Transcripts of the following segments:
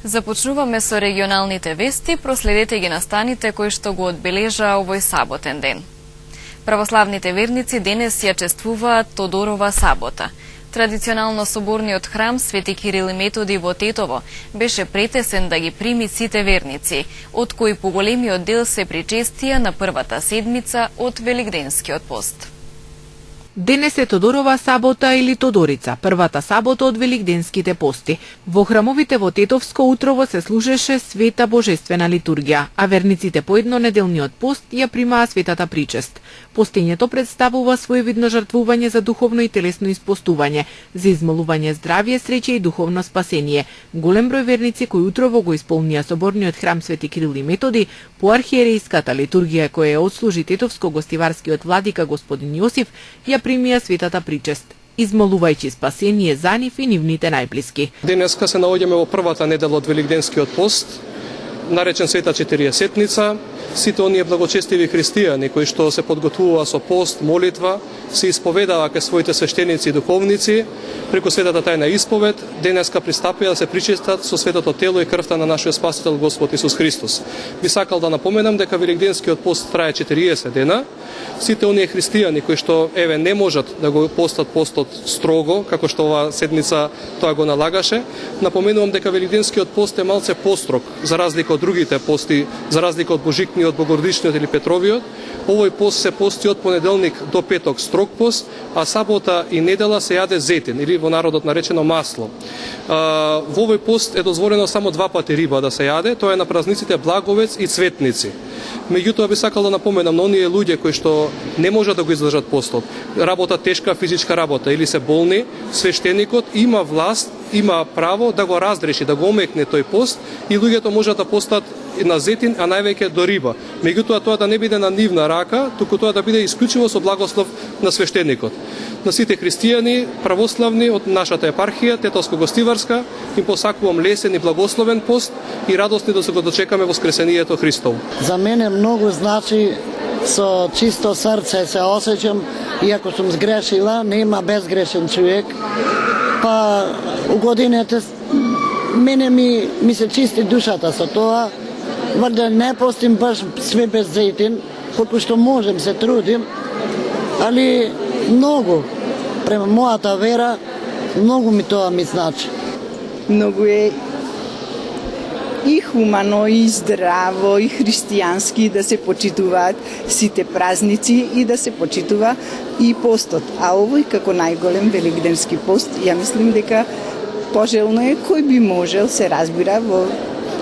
Започнуваме со регионалните вести, проследете ги настаните кои што го одбележаа овој саботен ден. Православните верници денес ја чествуваат Тодорова сабота. Традиционално соборниот храм Свети Кирил и Методи во Тетово беше претесен да ги прими сите верници, од кои поголемиот дел се причестија на првата седмица од Великденскиот пост. Денес е Тодорова сабота или Тодорица, првата сабота од Великденските пости. Во храмовите во Тетовско утрово се служеше света божествена литургија, а верниците по еднонеделниот пост ја примаа светата причест. Постењето представува своевидно жртвување за духовно и телесно испостување, за измолување здравје, среќа и духовно спасение. Голем број верници кои утрово го исполнија соборниот храм Свети Кирил и Методи по архиерејската литургија која ја отслужи Тетовско-гостиварскиот владика господин Јосиф, ја примија светата причест, измолувајќи спасение за нив и нивните најблиски. Денеска се наоѓаме во првата недела од Великденскиот пост, наречен Света Четириесетница. Сите оние благочестиви христијани кои што се подготвуваа со пост, молитва, се исповедаа кај своите свештеници и духовници, преку светата тајна исповед, денеска пристапија да се причестат со светото тело и крвта на нашиот Спасител Господ Исус Христос. Би сакал да напоменам дека Великденскиот пост трае 40 дена. Сите оние христијани кои што не можат да го постат постот строго, како што оваа седмица тоа го налагаше, напоменувам дека Великденскиот пост е малце построг, за разлика од другите пости, за разлика од Божикниот, Богородичниот или Петровиот. Овој пост се пости од понеделник до петок строг пост, а сабота и недела се јаде зетин или во народот наречено масло. Во овој пост е дозволено само 2 пати риба да се јаде, тоа е на празниците Благовец и Цветници. Меѓутоа би сакал да напоменам на оние луѓе кои што не можат да го издржат постот, работат тешка физичка работа или се болни, свештеникот има власт, има право да го разреши, да го омекне тој пост и луѓето можат да постат на зетин, а највеќе до риба. Меѓутоа тоа да не биде на нивна рака, туку тоа да биде исклучиво со благослов на свештеникот. На сите христијани, православни од нашата епархија, Тетовско-гостиварска, им посакувам лесен и благословен пост и радосни да се го дочекаме воскресението Христово. За мене многу значи, со чисто срце се осеќам, иако сум сгрешила, нема безгрешен човек. Па у годините мене ми се чисти душата со тоа. Варда не постим баш све без зетин, колку што можем се трудим, али многу, према мојата вера, многу ми тоа ми значи. Многу е и хумано, и здраво, и христијански да се почитуваат сите празници и да се почитува и постот. А овој како најголем великденски пост, ја мислим дека пожелно е кој би можел, се разбира,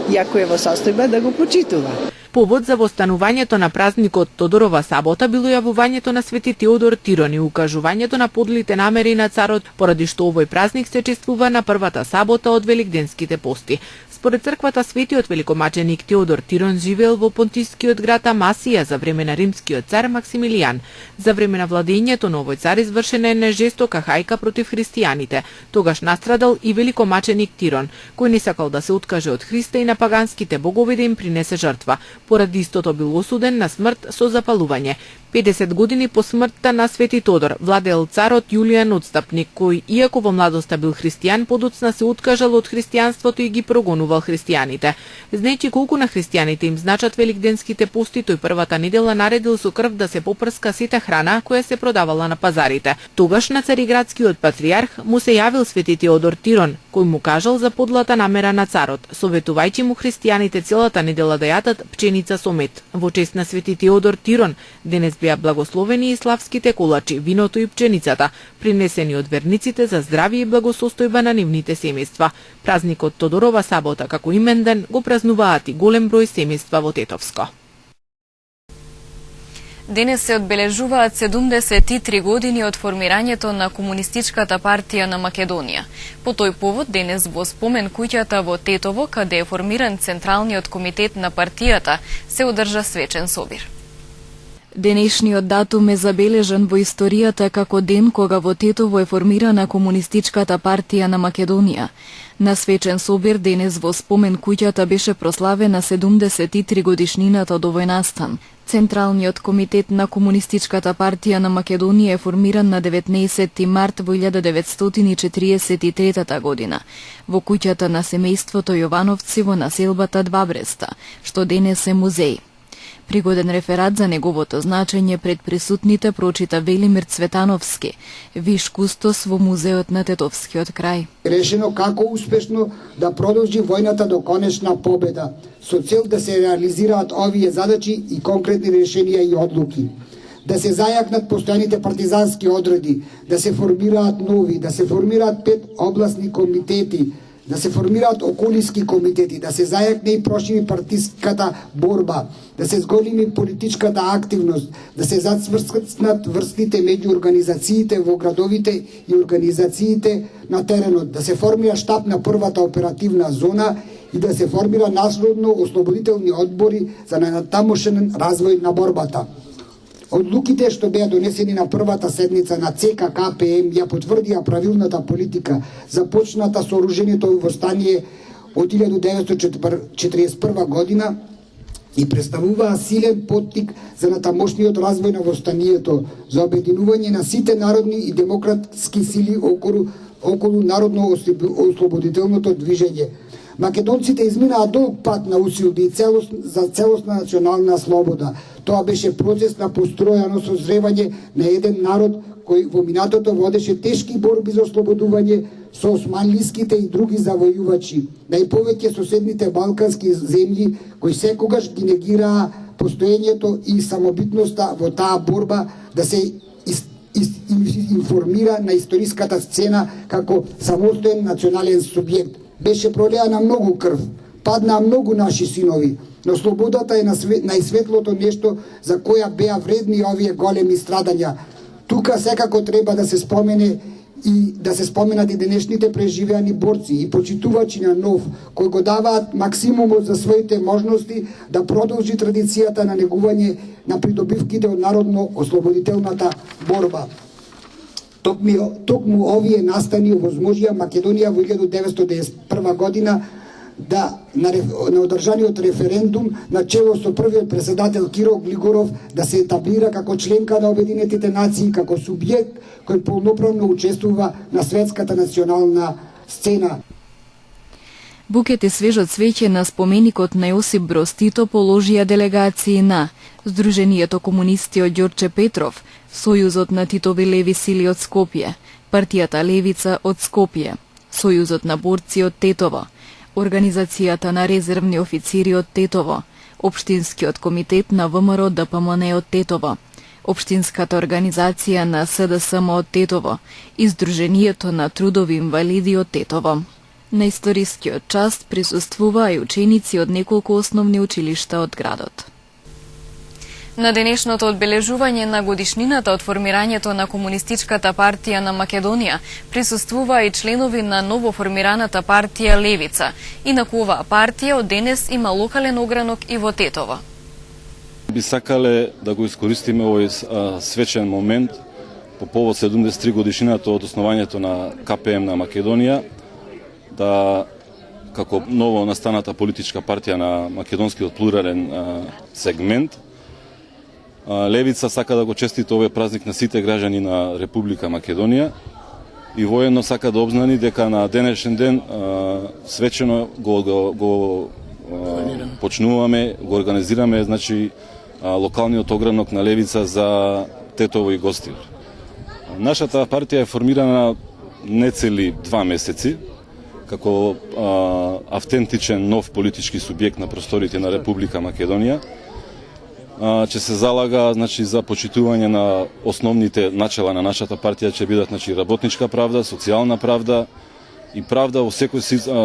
иако е во состојба да го почитува. Повод за востанувањето на празникот Тодорова сабота било јавувањето на Свети Теодор Тирон и укажувањето на подлите намери на царот, поради што овој празник се чествува на првата сабота од Великденските пости. Според црквата, светиот великомаченик Теодор Тирон живеел во понтискиот град Амасија за време на римскиот цар Максимилијан. За време на владењето на овој цар извршена е жестока хајка против христијаните. Тогаш настрадал и великомаченик Тирон, кој не сакал да се откаже од Христа и на паганските богови да им принесе жртва. Поради истото бил осуден на смрт со запалување. 50 години по смртта на Свети Тодор, владеел царот Јулијан Отстапник, кој, иако во младоста бил христијан, подоцна се откажал од христијанството и ги прогонувал христијаните. Знаејќи колку на христијаните им значат великденските пости, тој првата недела наредил со крв да се попрска сета храна која се продавала на пазарите. Тогаш на цариградскиот патријарх му се јавил Свети Теодор Тирон, кој му кажал за подлата намера на царот, советувајќи му христијаните целата недела да јадат пченица со мед. Во чест на Свети Теодор Тирон, денес беа благословени и славските колачи, виното и пченицата, принесени од верниците за здравје и благосостојба на нивните семејства. Празникот Тодорова сабота како именден го празнуваат и голем број семејства во Тетовско. Денес се одбележуваат 73 години од формирањето на Комунистичката партија на Македонија. По тој повод, денес во спомен куќата во Тетово, каде е формиран Централниот комитет на партијата, се одржа свечен собир. Денешниот датум е забележан во историјата како ден кога во Тетово е формирана Комунистичката партија на Македонија. На свечен собир денес во спомен куќата беше прославена 73 годишнината од овој настан. Централниот комитет на Комунистичката партија на Македонија е формиран на 19 март во 1943 година во куќата на семејството Јовановци во населбата Двабреста, што денес е музеј. Пригоден реферат за неговото значење пред присутните прочита Велимир Цветановски, виш кустос во музеот на Тетовскиот крај. Решено како успешно да продолжи војната до конечна победа, со цел да се реализираат овие задачи и конкретни решенија и одлуки. Да се зајакнат постојаните партизански одреди, да се формираат нови, да се формираат 5 областни комитети, да се формираат околиски комитети, да се зајакне и прошири партиската борба, да се зголеми политичката активност, да се зацврснат врстите меѓу организациите во градовите и организациите на теренот, да се формира штаб на првата оперативна зона и да се формира народно-ослободителни одбори за натамошен развој на борбата. Одлуките што беа донесени на првата седница на ЦК КПМ ја потврдија правилната политика, започната со оруженото восстание од 1941 година и представуваа силен поттик за натамошниот развој на восстанието, за обединување на сите народни и демократски сили околу народно-ослободителното движење. Македонците изминаа долг пат на усилби за целосна национална слобода. Тоа беше процес на постројано созревање на еден народ кој во минатото водеше тешки борби за ослободување со османлиските и други завојувачи. Најповеќе соседните балкански земји кои секогаш ги негираа постоењето и самобитноста во таа борба да се информира на историската сцена како самостоен национален субјект. Беше пролеана многу крв, паднаа многу наши синови, но слободата е најсветлото нешто за која беа вредни овие големи страдања. Тука секако треба да се спомене и да се споменат и денешните преживеани борци и почитувачи на нов, кои го даваат максимумот за своите можности да продолжи традицијата на негување на придобивките од народно-ослободителната борба. Токму овие настани овозможија Македонија во 1991 година да на одржаниот референдум на чело со првиот председател Киро Глигоров да се етаблира како членка на Обединетите нации, како субјект кој полноправно учествува на светската национална сцена. Букет и свежо цвеќе на споменикот на Јосип Броз Тито положија делегации на Сдруженијето комунисти од Ѓорче Петров, Сојузот на Титови леви сили од Скопје, Партијата Левица од Скопје, Сојузот на борци од Тетово, Организацијата на резервни официри од Тетово, Општинскиот комитет на ВМРО ДПМН од Тетово, Општинската организација на СДСМ од Тетово и Сдруженијето на трудови инвалиди од Тетово. На историскиот част присуствуваа и ученици од неколку основни училишта од градот. На денешното одбележување на годишнината од формирањето на Комунистичката партија на Македонија присуствуваа и членови на новоформираната партија Левица. Инаку оваа партија од денес има локален огранок и во Тетово. Би сакале да го искористиме овој свечен момент по повод 73 годишнината од основањето на КПМ на Македонија, да како ново настаната политичка партија на македонскиот плурален сегмент, Левица сака да го честити овој празник на сите граѓани на Република Македонија и воедно сака да обзнани дека на денешен ден свечено го почнуваме, го организираме, значи локалниот огранок на Левица за Тетово и Гостив. Нашата партија е формирана нецели 2 месеци како автентичен нов политички субјект на просторите на Република Македонија. Ќе се залага, значи, за почитување на основните начела на нашата партија, ќе бидат, значи, работничка правда, социјална правда и правда во секој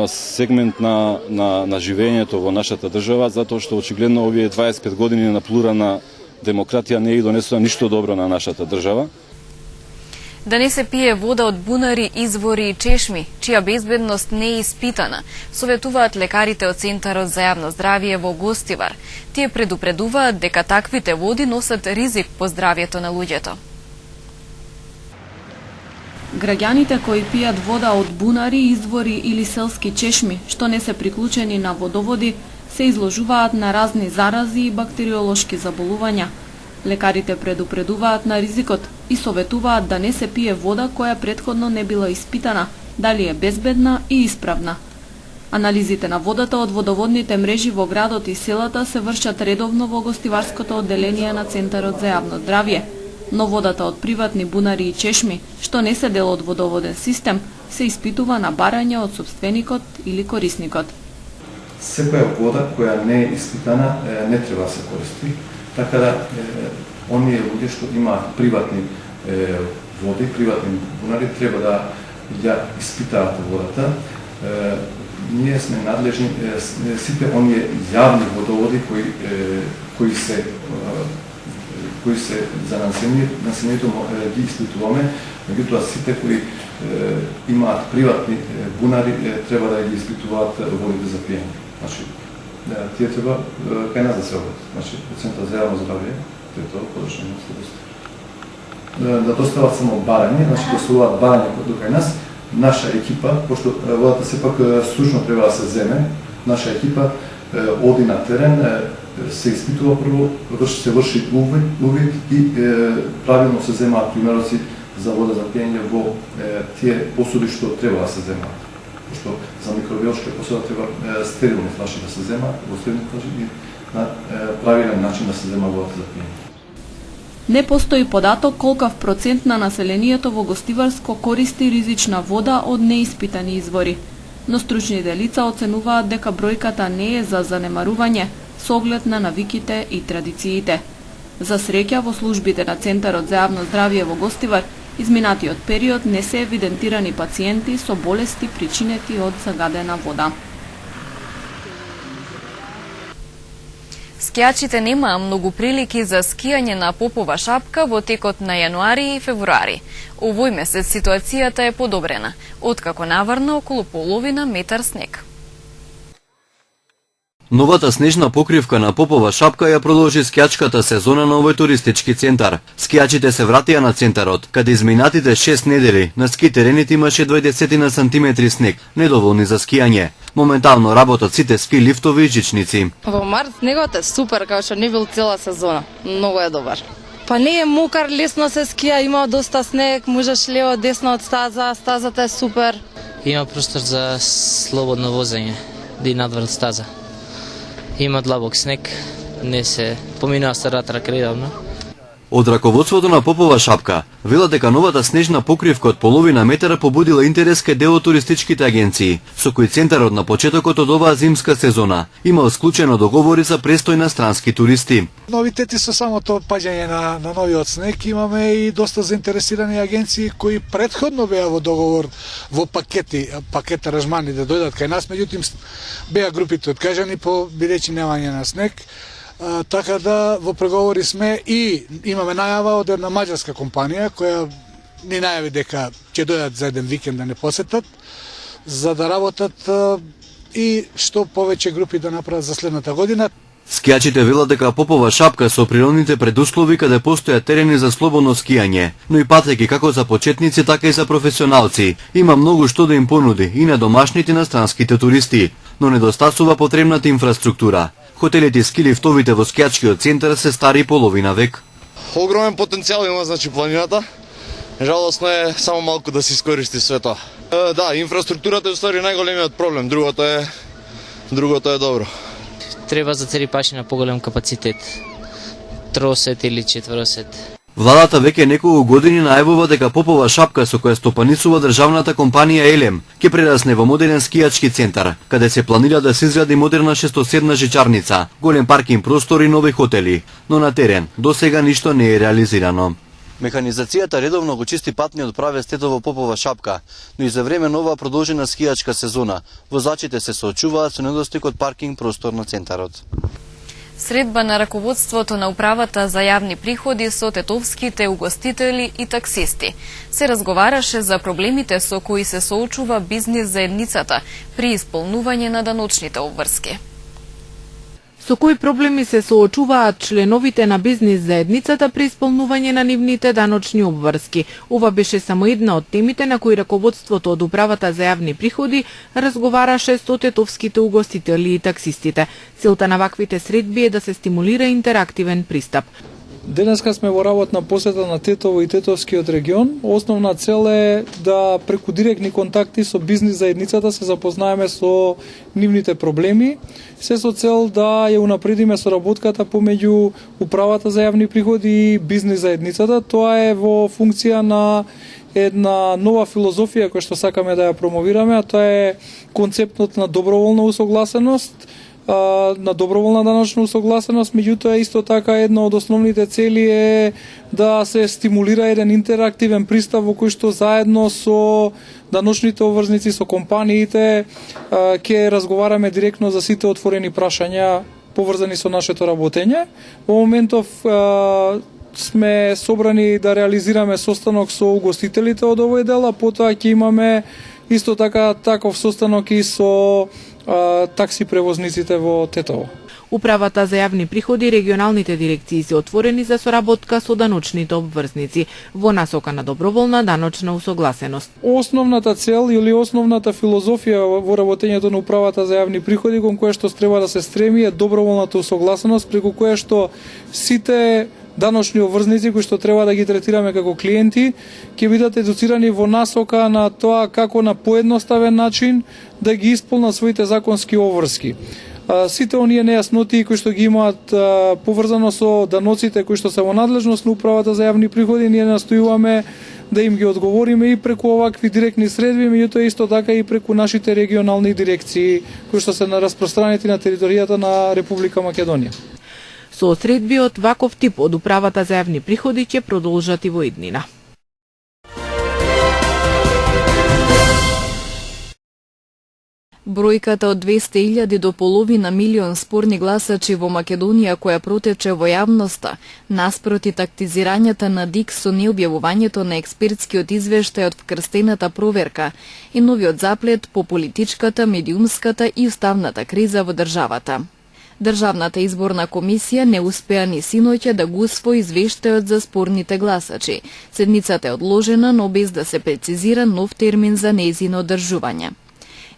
сегмент на живењето во нашата држава, затоа што очигледно овие 25 години на плурална демократија не ги донесува ништо добро на нашата држава. Да не се пие вода од бунари, извори и чешми, чија безбедност не е испитана, советуваат лекарите од Центарот за јавно здравје во Гостивар. Тие предупредуваат дека таквите води носат ризик по здравјето на луѓето. Граѓаните кои пијат вода од бунари, извори или селски чешми, што не се приклучени на водоводи, се изложуваат на разни зарази и бактериолошки заболувања. Лекарите предупредуваат на ризикот и советуваат да не се пие вода која претходно не била испитана, дали е безбедна и исправна. Анализите на водата од водоводните мрежи во градот и селата се вршат редовно во гостиварското одделение на Центарот за јавно здравје, но водата од приватни бунари и чешми, што не се дел од водоводен систем, се испитува на барање од собственикот или корисникот. Секоја вода која не е испитана не треба да се користи, така да оние луѓе што имаат приватни води, приватни бунари, треба да ја испитаат водата. Ние сме надлежни, сите оние јавни водоводи кои се за населението ги испитуваме, меѓутоа сите кои имаат приватни бунари треба да ги испитуваат водите за пиење. Значи, тие треба кај нас да се обат. Значи, Центар за јавно здравје, тоа подршно да достават само барање, значи доставуваат барање до кај нас. Наша екипа, пошто водата сепак стручно треба да се земе, наша екипа оди на терен, се испитува прво, се врши увид и правилно се земаат примероци за вода за пиење во тие посуди што треба да се земаат. Пошто за микробиолошка посуда треба стерилни флаши да се земаат, во стерилни флаши и на правилен начин да се зема водата за пиење. Не постои податок колкав процент на населението во Гостиварско користи ризична вода од неиспитани извори, но стручните лица оценуваат дека бројката не е за занемарување со оглед на навиките и традициите. За среќа во службите на Центарот за јавно здравје во Гостивар изминатиот период не се евидентирани пациенти со болести причинети од загадена вода. Скијачите немаа многу прилики за скијање на Попова шапка во текот на јануари и февруари. Овој месец ситуацијата е подобрена, откако наврна околу половина метар снег. Новата снежна покривка на Попова шапка ја продолжи скијачката сезона на овој туристички центар. Скијачите се вратија на центарот, каде изминатите 6 недели на ски терените имаше 20 сантиметри снег, недоволни за скијање. Моментално работат сите ски лифтови и жичници. Во март снегот е супер, како што не бил цела сезона. Многу е добар. Па не е мокар, лесно се скија, има доста снег, можеш лево десно од стаза, стазата е супер. Има простор за слободно возење, да и надвор стаза. Има длабок снег, не се поминува се ратрак редовно. Од раководството на Попова шапка велат дека новата снежна покривка од половина метра побудила интерес кај дел од туристичките агенции, со кои центарот на почетокот од оваа зимска сезона имал склучено договори за престој на странски туристи. Новитети со самото паѓање на новиот снег имаме и доста заинтересирани агенции кои претходно беа во договор во пакет аранжмани да дојдат кај нас, меѓутоа беа групите откажани по бидејќи немање на снег. Така да во преговори сме и имаме најава од една маđarска компанија која ни најави дека ќе дојдат за еден викенд да не посетат, за да работат и што повеќе групи да направат за следната година. Скијачите велат дека Попова шапка со природните предуслови каде постојат терени за слободно скијање, но и патеки како за почетници, така и за професионалци. Има многу што да им понуди и на домашните и на странските туристи, но недостасува потребната инфраструктура. Хотелите и ски лифтовите во скијачкиот центар се стари половина век. Огромен потенцијал има, значи, планината. Жалосно е само малку да се искористи све тоа. Да, инфраструктурата е устари најголемиот проблем, другото е добро. Треба за цели паши на поголем капацитет. Тросет или четворосет. Владата веќе неколку години најавува дека Попова шапка со која стопанисува државната компанија Елем ќе прерасне во модерен скијачки центар, каде се планира да се изгради модерна шестоседна жичарница, голем паркинг простор и нови хотели, но на терен досега ништо не е реализирано. Механизацијата редовно го чисти патниот правец во Попова шапка, но и за време на оваа продолжена скијачка сезона, возачите се соочуваат со недостиг од паркинг простор на центарот. Средба на раководството на управата за јавни приходи со тетовските угостители и таксисти. Се разговараше за проблемите со кои се соочува бизнис заедницата при исполнување на даночните обврски. Со кои проблеми се соочуваат членовите на бизнис заедницата при исполнување на нивните даночни обврски? Ова беше само една од темите на кои раководството од управата за јавни приходи разговараше со тетовските угостители и таксистите. Целта на ваквите средби е да се стимулира интерактивен пристап. Денеска сме во работна посета на Тетово и Тетовскиот регион. Основна цел е да преку директни контакти со бизнис заедницата се запознаеме со нивните проблеми, се со цел да ја унапредиме соработката помеѓу управата за јавни приходи и бизнис заедницата. Тоа е во функција на една нова филозофија која што сакаме да ја промовираме, а тоа е концептот на доброволна усогласеност, на доброволна даночна усогласеност, меѓутоа исто така една од основните цели е да се стимулира еден интерактивен пристап во кој што заедно со даночните обврзници, со компаниите ќе разговараме директно за сите отворени прашања поврзани со нашето работење. Во моментов сме собрани да реализираме состанок со угостителите од овој дел, а потоа ќе имаме исто така таков состанок и со такси превозниците во Тетово. Управата за јавни приходи и регионалните дирекции се отворени за соработка со даночните обврзници во насока на доброволна даночна усогласеност. Основната цел или основната филозофија во работењето на управата за јавни приходи кон која што треба да се стреми е доброволната усогласеност, преку која што сите даночни обврзници кои што треба да ги третираме како клиенти ќе бидат едуцирани во насока на тоа како на поедноставен начин да ги исполнат своите законски обврски. Сите оние нејасноти кои што ги имаат поврзано со даноците кои што се во надлежност на управата за јавни приходи, ние настојуваме да им ги одговориме и преку овакви директни средби, меѓутоа исто така и преку нашите регионални дирекции кои што се распространети на територијата на Република Македонија. Со средби од ваков тип од управата за јавни приходи ќе продолжат и во иднина. Бројката од 200.000 до половина милион спорни гласачи во Македонија која протече во јавноста, наспроти тактизирањата на ДИК со необјавувањето на експертскиот извештај од вкрстената проверка и новиот заплет по политичката, медиумската и уставната криза во државата. Државната изборна комисија не успеа ни синоќа да го усвои извештајот за спорните гласачи. Седницата е одложена, но без да се прецизира нов термин за нејзино одржување.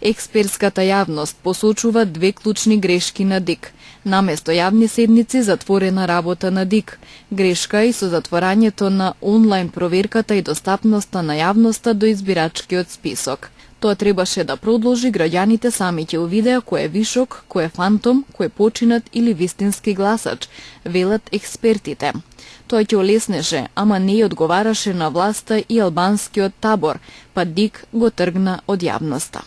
Експертската јавност посочува две клучни грешки на ДИК. Наместо јавни седници, затворена работа на ДИК. Грешка и со затворањето на онлайн проверката и достапноста на јавноста до избирачкиот список. Тоа требаше да продолжи, граѓаните сами ќе увидеа кој е вишок, кој е фантом, кој е починат или вистински гласач, велат експертите. Тоа ќе олеснеше, ама не и одговараше на власта и албанскиот табор, па ДИК го тргна од јавноста.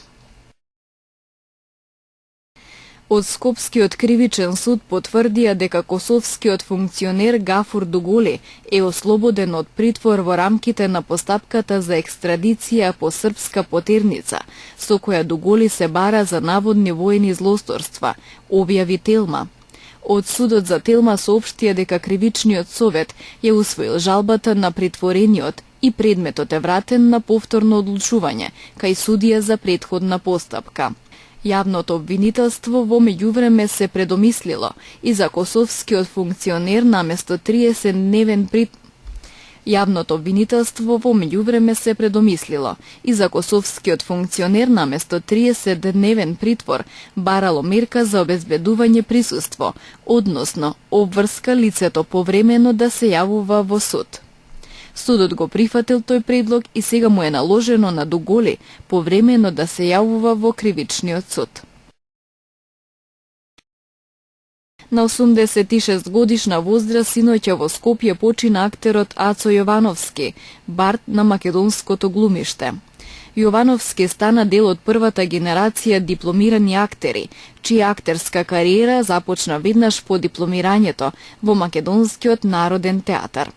Од Скопскиот кривичен суд потврдија дека косовскиот функционер Гафур Дуголи е ослободен од притвор во рамките на постапката за екстрадиција по српска потерница, со која Дуголи се бара за наводни воени злосторства, објави Телма. Од судот за Телма соопштија дека кривичниот совет ја усвоил жалбата на притворениот и предметот е вратен на повторно одлучување кај судија за претходна постапка. Јавното обвинителство во меѓувреме се предомислило и за косовскиот функционер наместо 30-дневен Јавното обвинителство во меѓувреме се предомислило и за косовскиот функционер наместо 30-дневен притвор барало мерка за обезбедување присуство, односно обврска лицето повремено да се јавува во суд. Судот го прифатил тој предлог и сега му е наложено на Дуголи повремено да се јавува во кривичниот суд. На 86 годишна возраст синоќа во Скопје почина актерот Ацо Јовановски, бард на македонското глумиште. Јовановски стана дел од првата генерација дипломирани актери, чија актерска кариера започна веднаш по дипломирањето во Македонскиот народен театар.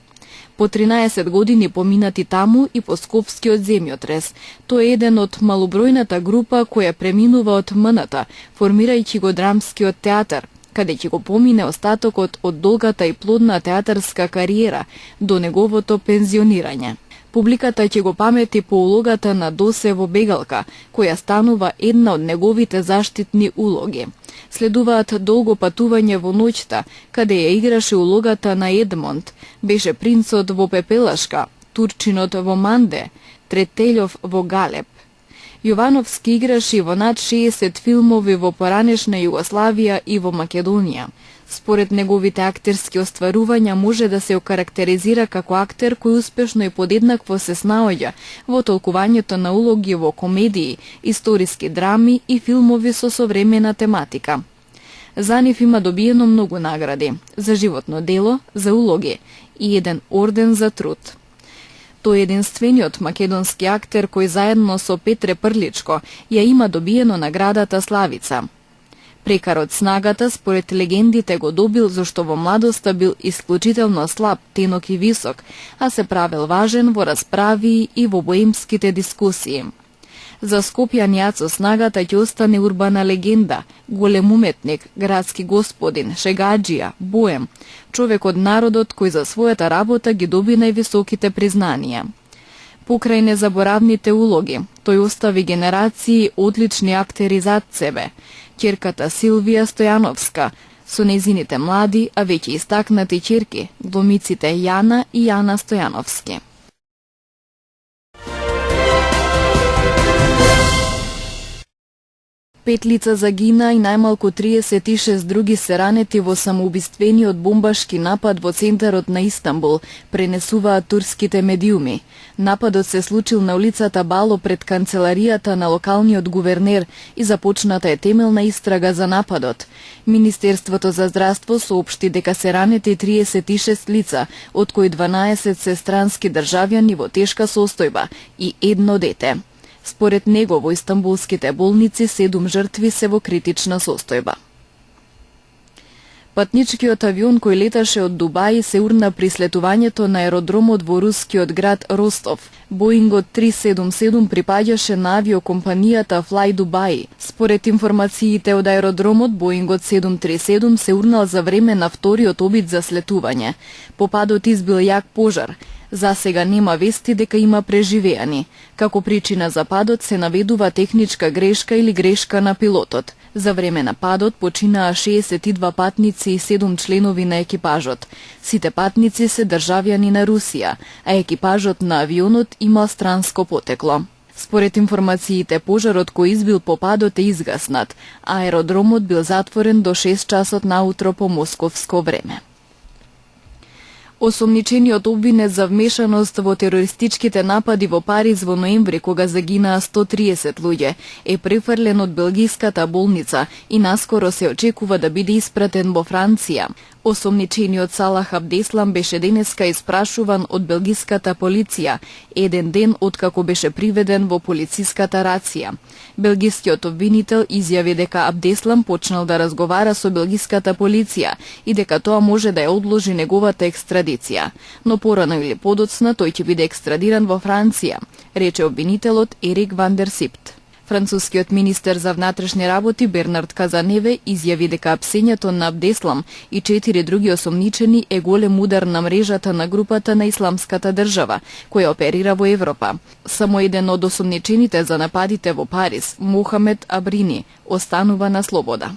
По 13 години поминати таму и по Скопскиот земјотрес. Тој е еден од малобројната група која преминува од МНТ, формирајќи го драмскиот театар, каде ќе го помине остатокот од долгата и плодна театарска кариера до неговото пензионирање. Публиката ќе го памети по улогата на Досе во Бегалка, која станува една од неговите заштитни улоги. Следуваат долго патување во ноќта, каде ја играше улогата на Едмонд, беше принцот во Пепелашка, турчинот во Манде, Третелјов во Галеб. Јовановски играше во над 60 филмови во поранешна Југославија и во Македонија. Според неговите актерски остварувања може да се окарактеризира како актер кој успешно и подеднакво се снаоѓа во толкувањето на улоги во комедии, историски драми и филмови со современа тематика. За нив има добиено многу награди, за животно дело, за улоги и еден орден за труд. Тој е единствениот македонски актер кој заедно со Петре Прличко ја има добиено наградата Славица. Прекарот снагата, според легендите, го добил зашто во младоста бил исклучително слаб, тенок и висок, а се правел важен во расправи и во боемските дискусии. За Скопјан Јацо снагата ќе остане урбана легенда, голем уметник, градски господин, шегаџија, боем, човек од народот кој за својата работа ги доби највисоките признанија. Покрај незаборавните улоги, тој остави генерации одлични актери зад себе. Ќерката Силвија Стојановска, со незините млади, а веќе истакнати ќерки, глумиците Јана и Јана Стојановски. Пет лица загина и најмалку 36 други се ранети во самоубиствениот бомбашки напад во центарот на Истанбул, пренесуваат турските медиуми. Нападот се случил на улицата Бало пред канцеларијата на локалниот гувернер и започната е темелна истрага за нападот. Министерството за здравство соопшти дека се ранети 36 лица, од кои 12 се странски државјани во тешка состојба и едно дете. Според него во истанбулските болници 7 жртви се во критична состојба. Патничкиот авион кој леташе од Дубај се урна при слетувањето на аеродромот во рускиот град Ростов. Боингот 377 припаѓаше на авиокомпанијата Fly Dubai. Според информациите од аеродромот, Боингот 737 се урнал за време на вториот обид за слетување. По падот избил јак пожар. За сега нема вести дека има преживеани. Како причина за падот се наведува техничка грешка или грешка на пилотот. За време на падот починаа 62 патници и 7 членови на екипажот. Сите патници се државјани на Русија, а екипажот на авионот имал странско потекло. Според информациите, пожарот кој избил по падот е изгаснат, а аеродромот бил затворен до 6 часот наутро по московско време. Осомничениот обвинет за вмешаност во терористичките напади во Париз во ноември, кога загинаа 130 луѓе, е префрлен од белгиската болница и наскоро се очекува да биде испратен во Франција. Осомничениот Салах Абдеслам беше денеска испрашуван од белгиската полиција, еден ден откако беше приведен во полициската рација. Белгискиот обвинител изјави дека Абдеслам почнал да разговара со белгиската полиција и дека тоа може да ја одложи неговата екстрадиција, но порано или подоцна тој ќе биде екстрадиран во Франција, рече обвинителот Ерик Ван дер Сипт. Францускиот министер за внатрешни работи Бернард Казаневе изјави дека апсењето на Абдеслам и 4 други осомничени е голем удар на мрежата на групата на Исламската држава, која оперира во Европа. Само еден од осомничените за нападите во Париз, Мохамед Абрини, останува на слобода.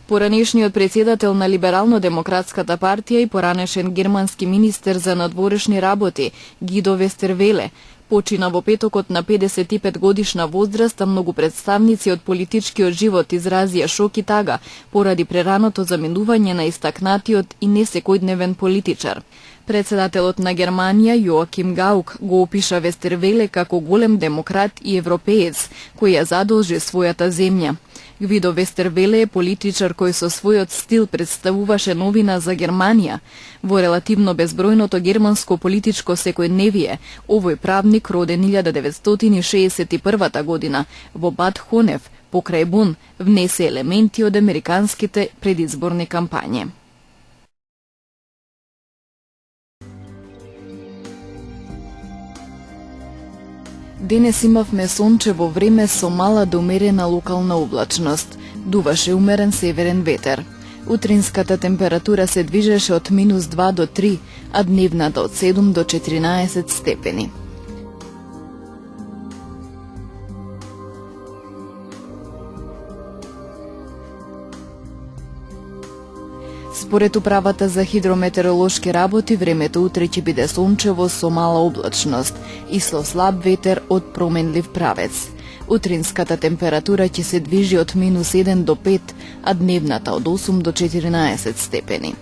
Поранешниот председател на Либерално-демократската партија и поранешен германски министер за надворешни работи, Гидо Вестервеле, почина во петокот на 55 годишна возраст, а многу представници од политичкиот живот изразија шок и тага поради прераното заминување на истакнатиот и несекојдневен политичар. Председателот на Германија, Јоаким Гаук, го опиша Вестервеле како голем демократ и европеец, кој ја задолжи својата земја. Гвидо Вестервеле е политичар кој со својот стил представуваше новина за Германија. Во релативно безбројното германско политичко секојдневие, овој правник, роден 1961 година во Бад Хонев, покрај Бон, внесе елементи од американските предизборни кампањи. Денес имавме сончево време со мала до умерена локална облачност. Дуваше умерен северен ветер. Утринската температура се движеше од -2 до 3, а дневната од 7 до 14 степени. Според управата за хидрометеоролошки работи, времето утре ќе биде сончево со мала облачност и со слаб ветер од променлив правец. Утринската температура ќе се движи од -1 до 5, а дневната од 8 до 14 степени.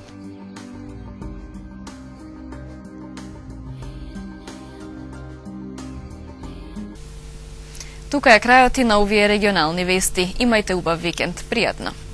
Тука е крајот и на овие регионални вести. Имајте убав викенд. Пријатно.